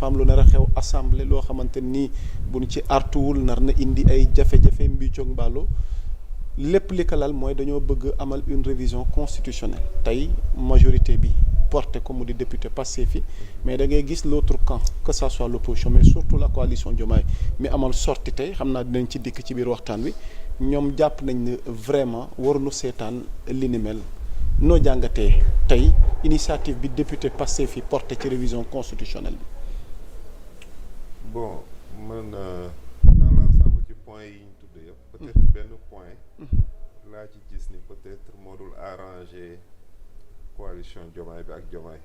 dafa am lu nar a xew assemblée loo xamante nii buñ ci artuwul nar na indi ay jafe-jafe mbiicoog mbàllo lépp li ko lal mooy dañoo bëgg amal une révision constitutionnelle tey majorité bi porté ko mu di député Pastef fi mais da ngay gis l'autre camp que ça soit l'opposition mais surtout la coalition Diomaye mi amal sorti tey xam naa dinañ ci dikk ci biir waxtaan wi ñoom jàpp nañ ne vraiment waruñu seetaan li ni mel noo jàngatee tey initiative bi député Pastef fi porté ci révision constitutionnelle bi. Bon man dans l'ensemble ci point yi ñu tudd yëpp peut-être benn point laa ci gis ni peut-être moo dul arranger coalition Diomaye bi ak Diomaye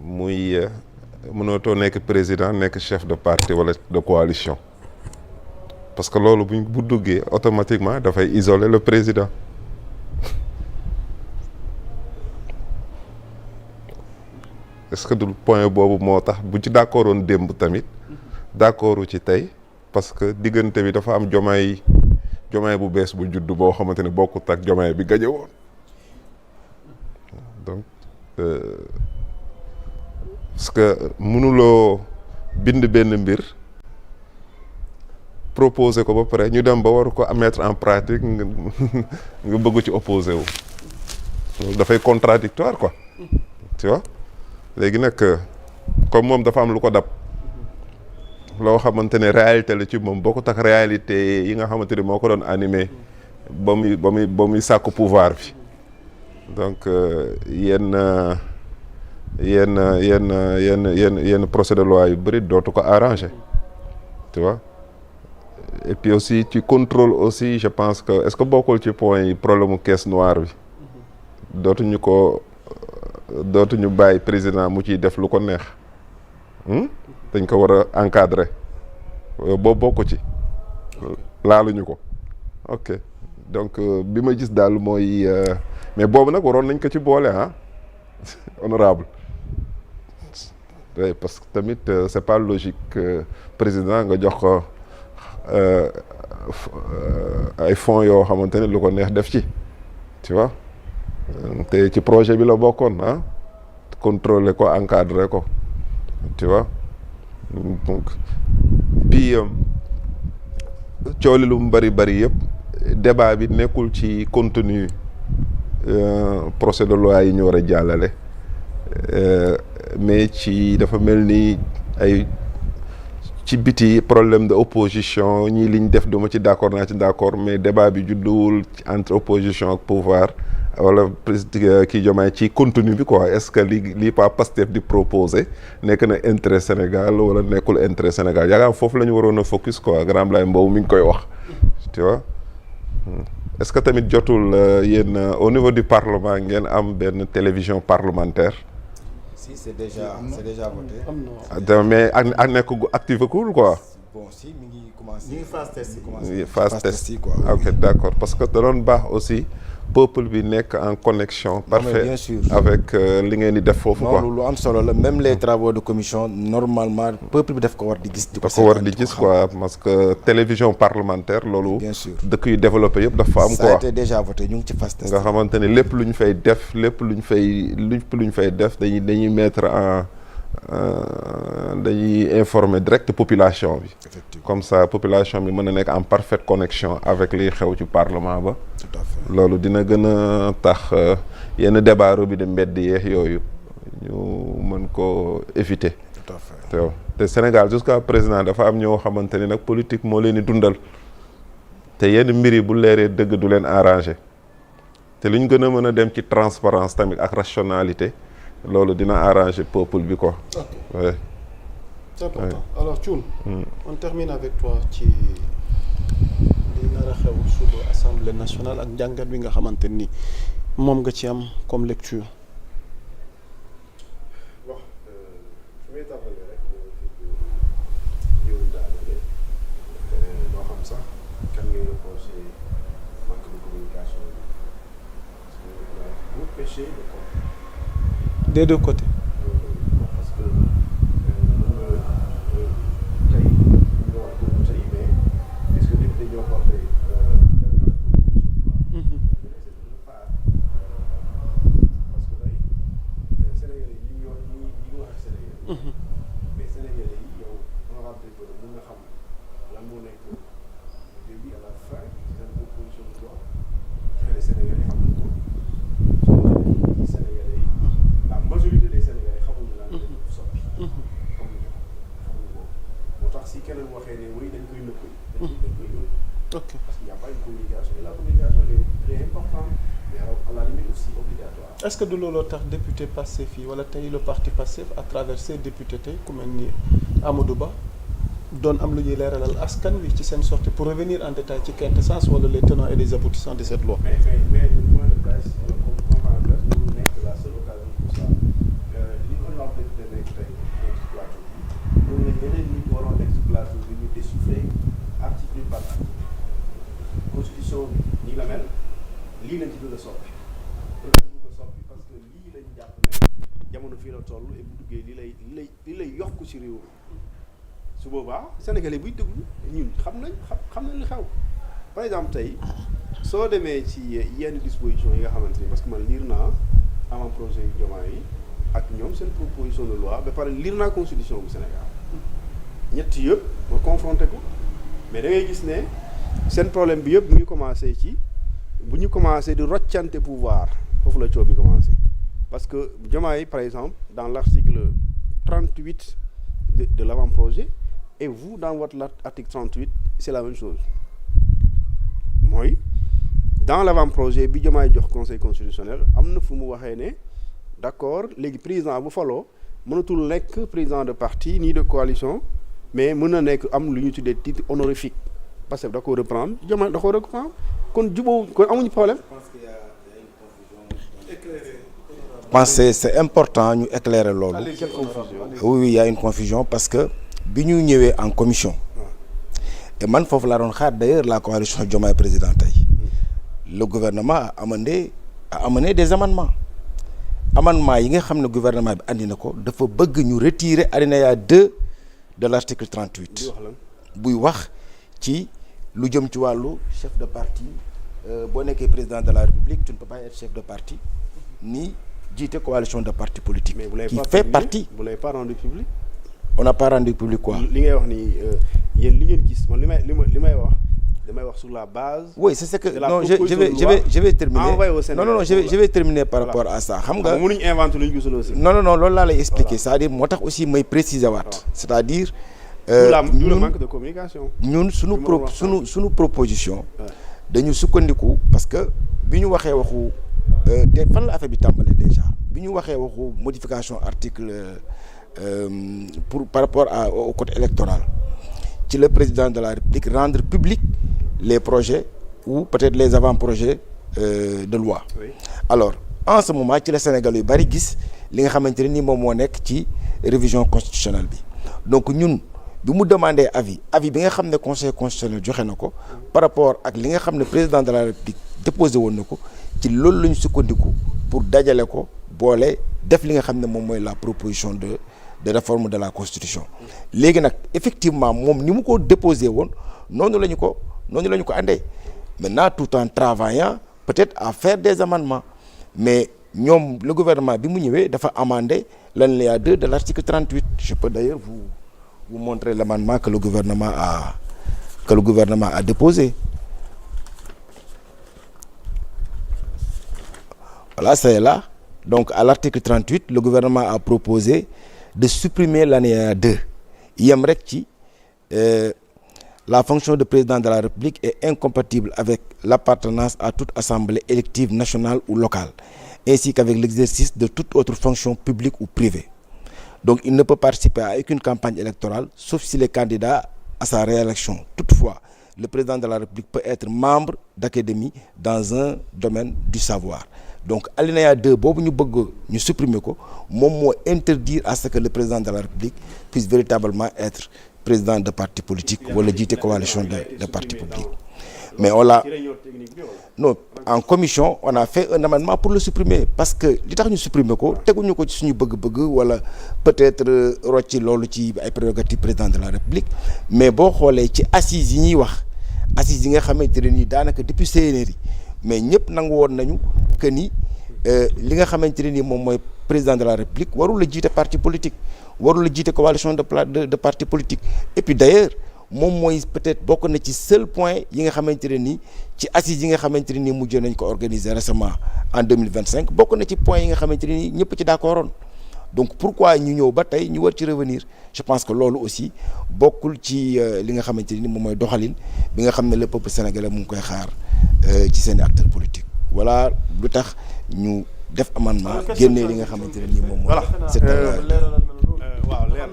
muy mënootoo nekk président nekk chef de parti wala de coalition parce que loolu bu duggee automatiquement dafay isoler le président est-ce que du point boobu moo tax bu ci d'accordoon démb tamit d'accordu ci tey parce que diggante bi dafa am Diomaye bu bees bu judd boo xamante ne bokkut ak Diomaye bi gañe woon donc parce que mënuloo bind benn mbir proposer ko ba pare ñu dem ba war ko mettre en pratique nga bëgg ci opposer wu loolu dafay contradictoire quoi tu vois léegi nag comme moom dafa am lu ko dab loo xamante ne réalité la ci moom bokkut ak réalité yi nga xamante ni moo ko doon animé ba muy sàkku pouvoir bi donc yenn procès de loi yu bëri dootu ko arrangé tu vois et puis aussi ci contrôle aussi je pense que est-ce que bokkul ci point yi problème mu caisse noire bi dootuñu bàyyi président mu ciy def lu ko neex dañ ko war a encadrer boobu bokku ci laaluñu ko ok donc bi ma gis daal mooy mais boobu nag waroon nañ ko ci boole honorable oui parce que tamit c'est pas logique président nga jox ko ay fonds yoo xamante ne lu ko neex def ci tu vois te ci projet bi la bokkoon contrôler ko encadrer ko tu vois donc puis cooli lu mu bari yëpp débat bi nekkul ci contenu procès de loi yi ñu war a jàllale mais ci dafa mel ni ay ci biti problème de opposition ñii liñ def duma ci d'accord naa ci d'accord mais débat bi judduwul entre opposition ak pouvoir wala président kii Diomaye ci contenu bi quoi est-ce que lii pas Pastef di proposer nekk na intérêt Sénégal wala nekkul intérêt Sénégal yaakaar foofu la ñu waroon a focus quoi grand Ablaye Mbow mi ngi koy wax tu vois est-ce que tamit jotul yéen au niveau du parlement ngeen am benn télévision parlementaire. Si c'est déjà voté. Mais ak nekk gu activé cool quoi. Bon si mi ngi commencé. ñu ngi phase test phase test quoi. Ok d'accord parce que da doon baax aussi peuple bi nekk en connexion parfaite bien sûr. avec li ngeen di def foofu quoi. non lu am solo la même les travaux de commission normalement peuple bi daf ko war di gis. da ko war di gis quoi parce que télévision parlementaire loolu. bien sûr dëkk yu développé yëpp dafa am quoi. ça a été déjà voté ñu ngi ci phase test. nga xamante ne lépp lu ñu fay def lépp lu ñu fay def dañuy mettre en dañuy informer direct population bi. effectivement comme ça population bi mën na nekk en parfaite connexion avec liy xew ci parlement ba. tout à fait loolu dina gën a tax yenn débat bi de mbedd yeex yooyu ñu mën ko éviter. tout à fait te Sénégal jusqu'à président dafa am ñoo xamante ni nag politique moo leen di dundal te yenn mbir yi bu leeree dëgg du leen arranger te lu ñu gën a mën a dem ci transparence tamit ak rationalité loolu dina arranger peuple bi quoi. Ok. Ouais. C'est important. Ouais. Alors Thioune, on termine avec toi ci li nar a xew suba Assemblée nationale ak njàngat bi nga xamante ni moom nga ci am comme lecture. bon fi may tàmbalee rek yow daanaka doo xam sax kan ngay reproché manque de communication bi parce que vous pêchez de quoi. Des deux côtés. Parce que tey ñu wax dëgg tey mais puisque député ñoo porté parce que tey Sénégalais yi ñu wax ak Sénégalais Sénégalais yi yow honorable député mën nga xam lan moo nekk du début à la fin seen proposition de loi les Sénégalais xam nañ ko soo Sénégalais yi la majorité des Sénégalais xamuñu lan la ñu soppi xamuñu ko moo tax si keneen waxee ne oui dañ koy nëpp dañ koy nëpp ok parce qu'il n'y a pas une communication et la communication est très importante mais à la limite aussi obligatoire. est-ce que du looloo tax député Pastef yi wala tey le parti Pastef à travers ses députés tey ku mel ni Amadou Ba doon am lu ñuy leeralal askan wi ci seen sortie pour revenir en détail ci quintessence wala les tenants et les aboutissants de cette loi. mais le point de presse comme conférence de presse mënul nekk la seule occasion pour ça li ko wax député nekk tey nekk ci plateau bi loolu la ñeneen nit waroon nekk ci plateau bi ñu déchiffrer article par article constitution bi nii la mel lii lañ ci bëgg a soppi parce que lii lañ jàpp ne jamono fii la toll et bu duggee li lay yokk ci réew mi su boobaa Sénégalais buy déglu ñun xam nañ li xew par exemple tey soo demee ci yenn dispositions yi nga xamante ni parce que man lire naa avant projet yu Diomaye yi ak ñoom seen proposition de loi ba pare lire naa constitution bu Sénégal ñett yëpp ma confronté ko mais da ngay gis ne seen problème bi yëpp mu ngi commencé ci bu ñu commencé di roccante pouvoir foofu la coow bi commencé parce que Diomaye par exemple dans l'article 38 de l'avant-projet et vous dans votre article 38 c'est la même chose mooy dans l'avant-projet bi Diomaye jox conseil constitutionnel am na fu mu waxee ne d'accord léegi président bu faloo mënatul nekk président de parti ni de coalition mais mën na nekk am lu ñu tuddee titre honorifique parce que da ko reprendre Diomaye da ko reprendre kon jubóo kon amuñu problème. Je pense que c'est important ñu éclairer loolu. Oui, il y a une confusion parce que bi ñu ñëwee en commission et man foofu laa doon xaar d'ailleurs la coalition Diomaye président tey le gouvernement a amené des amendements yi nga xam ne gouvernement bi andi na ko dafa bëgg ñu retirer alinéa 2 de l'article 38 buy wax ci lu jëm ci wàllu chef de parti boo nekkee président de la République tu ne peux pas être chef de parti ni jiite coalition de partis politiques qui fait partie. Vous l'avez pas rendu public. On n'a pas rendu public quoi. li ngay wax ni yéen li ngeen gis man li may wax damay wax sur la base. Oui, c'est ce que non je vais terminer. Non, je vais terminer par rapport à ça. Xam nga mënuñ inventer lu ñu gisul aussi. Non, loolu laa lay expliquer. C'est-à-dire moo tax aussi may préciser waat. C'est-à-dire le manque de communication. ñun suñu proposition dañu sukkandiku parce que bi ñu waxee waxu te fan la affaire bi tàmbalee déjà bi ñu waxee waxu modification article par rapport au code électoral ci le président de la République rendre public les projets ou peut-être les avant-projets de loi. Oui. Alors en ce moment ci la Sénégal yu bari gis li nga xamante ne ni moom moo nekk ci révision constitutionnelle bi donc ñun bi mu demandé avis bi nga xam ne conseil constitutionnel joxe na ko par rapport ak li nga xam ne président de la République déposé woon na ko ci loolu la ñu sukkandiku pour dajale ko boole def li nga xam ne moom mooy la proposition de réforme de la constitution léegi nag effectivement moom ni mu ko déposé woon noonu la ñu ko andee maintenant tout en travaillant peut-être à faire des amendements mais ñoom le gouvernement bi mu ñëwee dafa amendé l'alinéa 2 de l'article 38 je peux d'ailleurs vous montrer l'amendement que le gouvernement a déposé. Voilà, c'est là. Donc à l'article 38, le gouvernement a proposé de supprimer l'alinéa 2. Yem rek ci la fonction de président de la République est incompatible avec l'appartenance à toute assemblée élective nationale ou locale, ainsi qu'avec l'exercice de toute autre fonction publique ou privée. Donc il ne peut participer à aucune campagne électorale, sauf s'il est candidat à sa réélection. Toutefois, le président de la République peut être membre d'académie dans un domaine du savoir. Donc alinéa 2 boobu ñu bëgg ñu supprimer ko moom moo interdire à ce que le président de la République puisse véritablement être président de parti politique wala jiite coalition de partis politiques. Mais on l'a non en commission on a fait un amendement pour le supprimer parce que li tax ñu supprimer ko teguñu ko ci suñu bëgg-bëgg wala peut-être rocci loolu ci ay prérogatives président de la République mais boo xoolee ci assises yi ñuy wax assises yi nga xamante ne nii daanaka depuis CNRI mais ñëpp nangu woon nañu que ni li nga xamante ne nii moom mooy président de la République warul la jiite parti politique warul a jiite coalition de parti politique et puis d'ailleurs moom mooy peut-être bokk na ci seul point yi nga xamante ne nii ci assises yi nga xamante ne nii mujj nañ ko organiser récemment en 2025 bokk na ci point yi nga xamante ne nii ñëpp ci d'accordoon donc pourquoi ñu ñëw ba tey ñu war ci revenir je pense que loolu aussi bokkul ci li nga xamante ne nii moom mooy doxalin bi nga xam ne le peuple sénégalais mu ngi koy xaar ci seen acteurs politiques voilà lu tax ñu def amendement génnee li nga xamante ne nii moom mooy waaw leer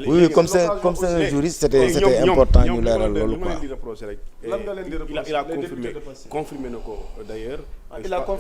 oui comme c'est un juriste c'était important ñu leeral loolu quoi. il a confirmé na ko d'ailleurs